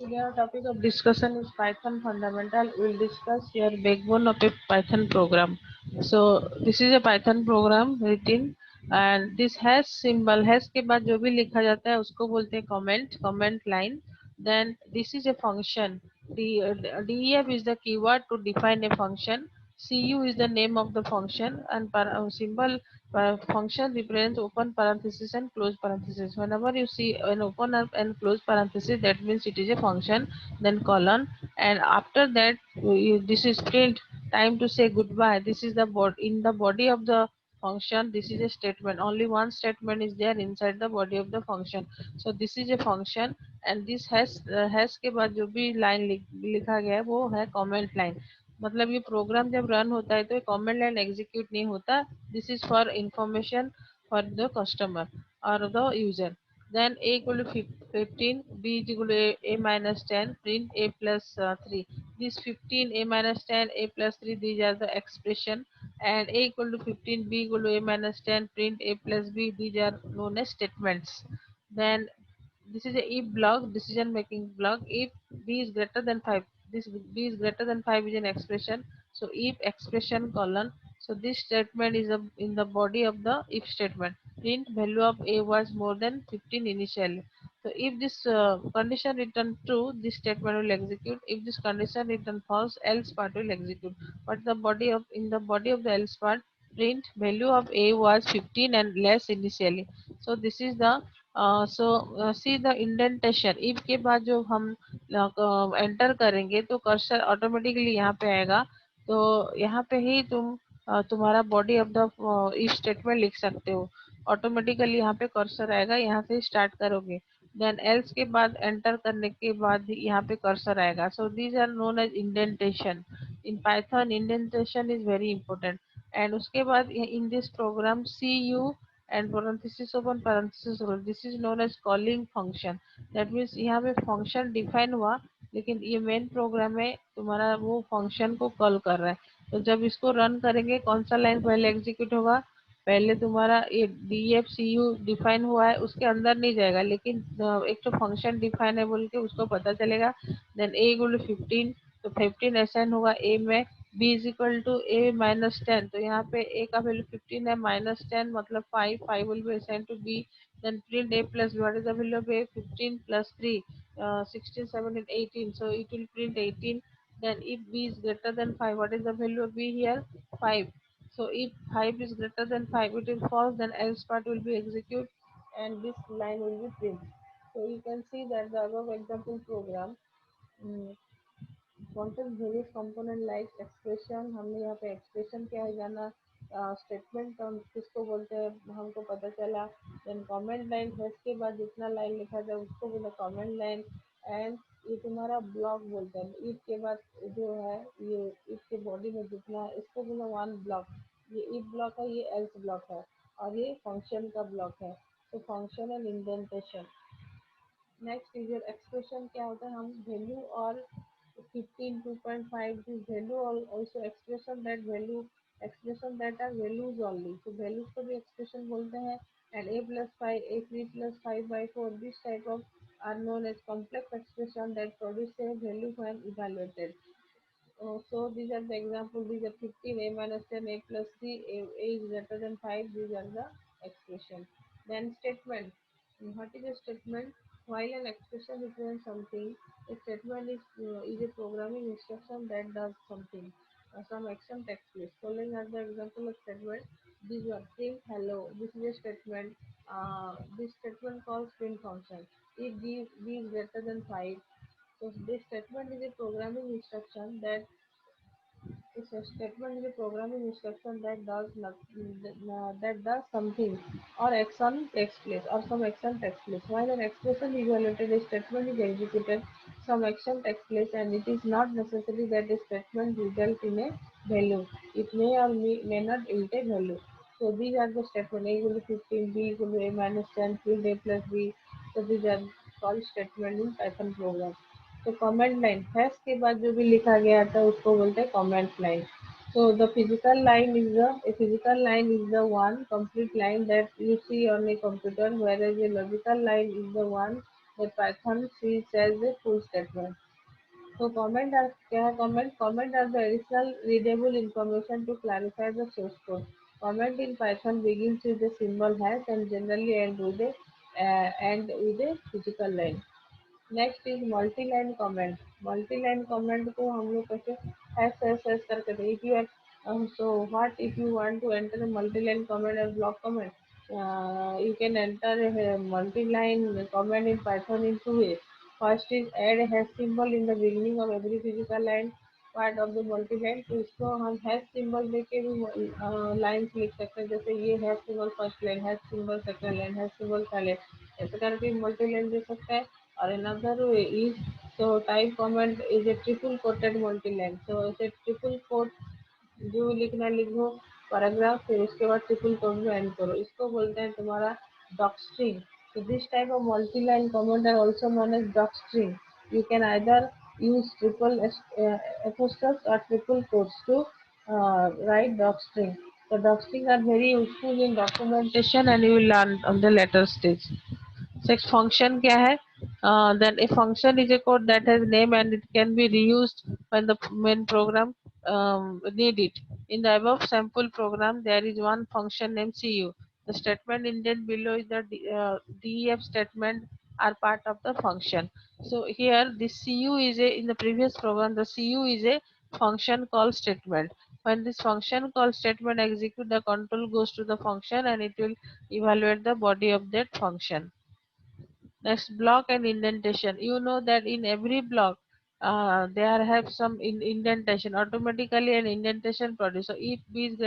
Today our topic of discussion is Python fundamental. We'll discuss here backbone of a Python program. So this is a Python program written and this has symbol has के बाद जो भी लिखा जाता है उसको बोलते हैं comment line. Then this is a function. Def is the keyword to define a function. Cu is the name of the function and symbol function represents open parenthesis and close parenthesis. Whenever you see an open and close parenthesis, that means it is a function. Then colon, and after that, this is print. Time to say goodbye. This is the in the body of the function. This is a statement. Only one statement is there inside the body of the function. So this is a function, and this has के बाद जो भी line लिखा गया है वो है comment line. मतलब ये प्रोग्राम जब रन होता है तो कमेंट लाइन एग्जीक्यूट नहीं होता. This is for information for the customer और the user. Then a equal to 15, b is equal to a minus 10, print a plus 3. This 15, a minus 10, a plus 3, these are the expression. And a equal to 15, b equal to a minus 10, print a plus b, these are known as statements. Then this is a if block, decision making block. If b is greater than 5, this b is greater than 5 is an expression. So if expression colon, so this statement is in the body of the if statement. Print value of a was more than 15 initially. So if this condition return true, this statement will execute. If this condition return false, else part will execute. But the body of in the body of the else part, print value of a was 15 and less initially. So this is the see the indentation. If के बाद जो हम enter करेंगे तो cursor automatically यहाँ पे आएगा. तो यहाँ पे ही तुम तुम्हारा body of the if statement लिख सकते हो. ऑटोमेटिकली यहाँ पे कर्सर आएगा, यहाँ से स्टार्ट करोगे. देन एल्स के बाद एंटर करने के बाद यहाँ पे कर्सर आएगा. So these are known as indentation. In Python indentation is very important. And उसके बाद in this program see you and parenthesis open parenthesis rule. This is known as calling function. That means यहाँ पे function define हुआ लेकिन ये main program है तुम्हारा वो फंक्शन को कॉल कर रहा है. तो जब इसको रन करेंगे कौन सा लाइन पहले एग्जीक्यूट होगा? पहले तुम्हारा ये D F C U define हुआ है उसके अंदर नहीं जाएगा, लेकिन एक तो फंक्शन डिफाइन है बोल के उसको पता चलेगा. देन ए इक्वल टू 15, तो 15 असाइन होगा ए में. b is equal to a minus 10, तो यहाँ पे a का वैल्यू 15 है, माइनस 10 मतलब 5 will be assign to b. Then print a plus what is the value of a? 15 plus 3, 16 17 18, so it will print 18. Then if b is greater than 5, what is the value of b here? 5. So if 5 is greater than 5, it is false, then else part will be execute and this line will be print. So you can see that the above example program contains various component like expression. हमने यहाँ पे expression क्या है जाना. Statement हम किसको बोलते हैं हमको पता चला. देन कमेंट लाइन है के बाद जितना लाइन लिखा था उसको बोला कमेंट लाइन. एंड ये तुम्हारा ब्लॉक बोलते हैं. इफ के बाद जो है ये इफ के बॉडी में जितना है इसको बोला वन ब्लॉक. ये इफ ब्लॉक है, ये एल्स ब्लॉक है और ये फंक्शन का ब्लॉक है. तो function and indentation. Next is your expression. क्या होता है? हम वैल्यू और 15 2.5 this value also expression that are values only. So values को भी expression बोलते हैं. And a plus 5, a 3 plus 5 by 4, this type of are known as complex expression that produce a value when evaluated. So these are the example. These are 15, a minus 10, a plus 3, a is greater than 5. These are the expression. Then statement. What is a statement? While an expression represents something, a statement is a programming instruction that does something. Some action takes place. Following are the example of statement. These are print hello. This is a statement. This statement calls print function. If b is greater than 5, so this statement is a programming instruction that it's a statement is a programming instruction that does not, that does something or action takes place or some action takes place. While an expression is evaluated, a statement is executed, some action takes place, and it is not necessary that a statement result in a value. It may or may not yield a value. So these are the statement. A equal to 15, b equal to a minus 10, 3 a plus b. So these are called statement in Python program. तो comment line hash के बाद जो भी लिखा गया था उसको बोलते हैं comment line. So the physical line is a physical line is the one complete line that you see on a computer, whereas a logical line is the one that Python sees as a full statement. So comment are क्या है comment? Comment are the additional readable information to clarify the source code. Comment in Python begins with the symbol hash and generally end with a physical line. Next is multi line comment multi line comment को हम लोग कैसे hash करके थे if you are so what if you want to enter multi line comment or block comment you can enter a multi-line comment in Python in two ways. First is add a hash symbol in the beginning of every physical line part of the multi line तो इसको हम hash symbol देके भी lines लिख सकते हैं जैसे ये hash symbol first line hash symbol second line hash symbol third line ऐसे करके मल्टी लाइन दे सकते हैं और another way is so type comment is a triple quoted multi line so इसे ट्रिपल कोट जो लिखना लिखो पैराग्राफ फिर उसके बाद ट्रिपल कोट में एंड करो इसको बोलते हैं तुम्हारा डॉक्स्ट्रिंग so this type of multi-line comment are also known as docstring you can either use apostrophes or triple quotes to write docstring so docstring are very useful in documentation and you will learn on the later stage. Next function क्या है? Then a function is a code that has name and it can be reused when the main program need it. In the above sample program, there is one function named CU. The statement indent below is the DEF statement are part of the function. So here this CU is a in the previous program the CU is a function call statement. When this function call statement execute, the control goes to the function and it will evaluate the body of that function. Next, block and indentation. You know that in every block, there have some indentation. Automatically, an indentation produced. So, if B is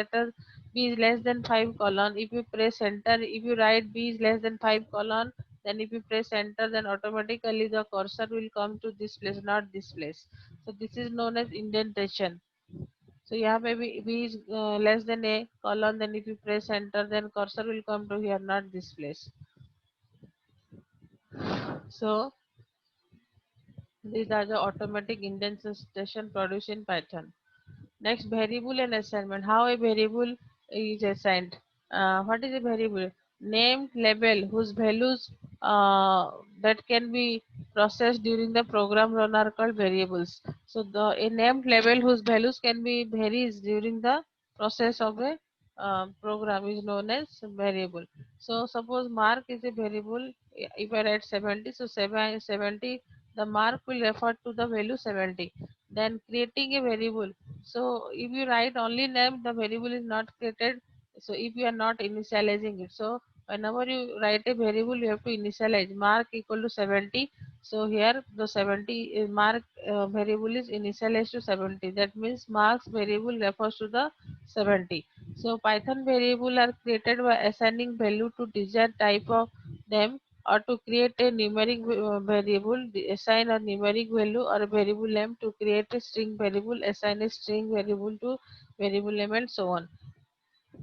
less than 5 colon. If you press enter, if you write B is less than 5 colon, then if you press enter, then automatically the cursor will come to this place, not this place. So, this is known as indentation. So, यहाँ पे B is less than a colon. Then if you press enter, then cursor will come to here, not this place. So these are the automatic indentation produced in Python. Next, variable and assignment. How a variable is assigned. What is a variable? Named label whose values that can be processed during the program run are called variables. So a named label whose values can be varies during the process of a program is known as variable. So suppose mark is a variable. If I write 70, so 70 the mark will refer to the value 70. Then creating a variable, so if you write only name, the variable is not created. So if you are not initializing it, so whenever you write a variable, you have to initialize mark equal to 70. So here the 70 mark variable is initialized to 70. That means marks variable refers to the 70. So Python variable are created by assigning value to desired type of them or to create a numeric variable, assign a numeric value or a variable name to create a string variable, assign a string variable to variable name and so on.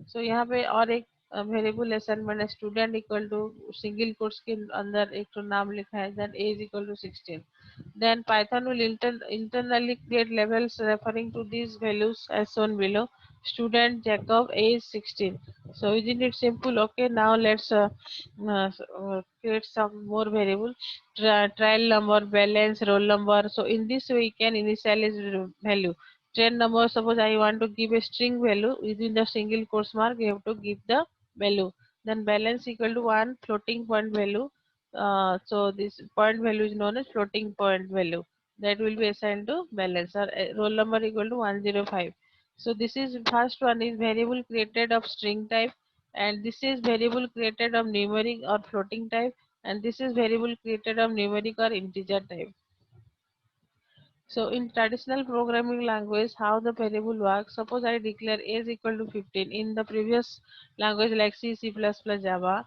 So यहाँ पे और एक variable assignment है student equal to single quotes के अंदर एक तो नाम लिखा है then age equal to 16 then Python will internally create labels referring to these values as shown below. Student Jacob age 16. So isn't it simple? Okay, now let's create some more variable. Trial number, balance, roll number. So in this way, we can initialize value. Train number, suppose I want to give a string value within the single quotes mark, you have to give the value. Then balance equal to one floating point value. So this point value is known as floating point value that will be assigned to balance or roll number equal to 105. So this is first one is variable created of string type and this is variable created of numeric or floating type and this is variable created of numeric or integer type. So in traditional programming language, how the variable works, suppose I declare a is equal to 15. In the previous language like C, C++, Java,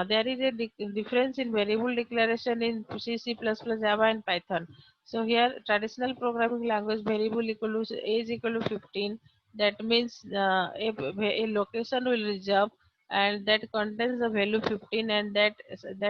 there is a difference in variable declaration in C, C++, Java and Python. So here traditional programming language variable equal to a is equal to 15. That means a location will reserve and that contains the value 15 and that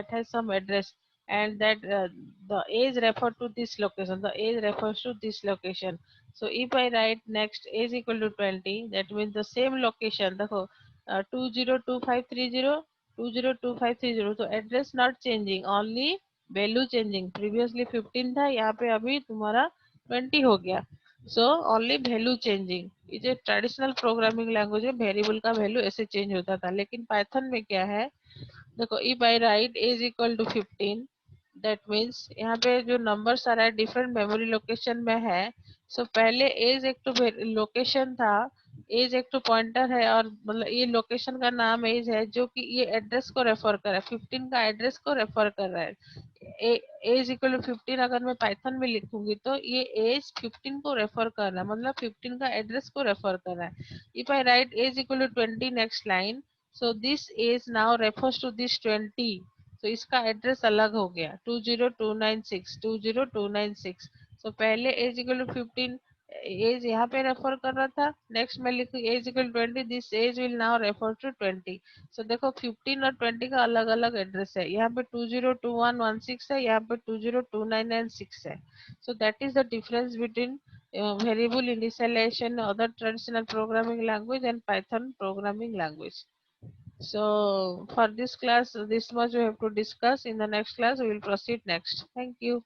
has some address and that the age refer to this location the age refers to this location. So if I write next age equal to 20 that means the same location the 202530 202530 so address not changing only value changing, previously 15 था, यहाँ पे अभी तुम्हारा 20 हो गया। So only value changing. ये जो traditional programming language है, वेरिएबल का वैल्यू ऐसे चेंज होता था, लेकिन पाइथन में क्या है, देखो if I write age equal to 15, that means यहाँ पे जो नंबर्स आ रहा है डिफरेंट मेमोरी लोकेशन में है। सो पहले एज एक तो लोकेशन था, एज एक तो पॉइंटर है, और मतलब ये लोकेशन का नाम एज है, जो कि ये एड्रेस को रेफर कर रहा है, 15 का एड्रेस को रेफर कर रहा है। एज इक्वल टू 15 अगर मैं पाइथन में लिखूंगी तो ये एज 15 को रेफर कर रहा है, मतलब 15 का एड्रेस को रेफर कर रहा है। If I write age equal to 20 next line, so this is now refers to this 20, so इसका एड्रेस अलग हो गया, 20296 20296। so पहले एज इक्वल टू 15 एज यहाँ पे रेफर कर रहा था, नेक्स्ट में लिखू age equal 20, this age will now refer to 20। सो देखो 15 और 20 का अलग अलग एड्रेस है, यहाँ पे 202116 है, यहाँ पे 202996 है। So that is the difference between variable initialization, other traditional programming language, and Python programming language. So for this class, this much we have to discuss. In the next class, we will proceed next. Thank you.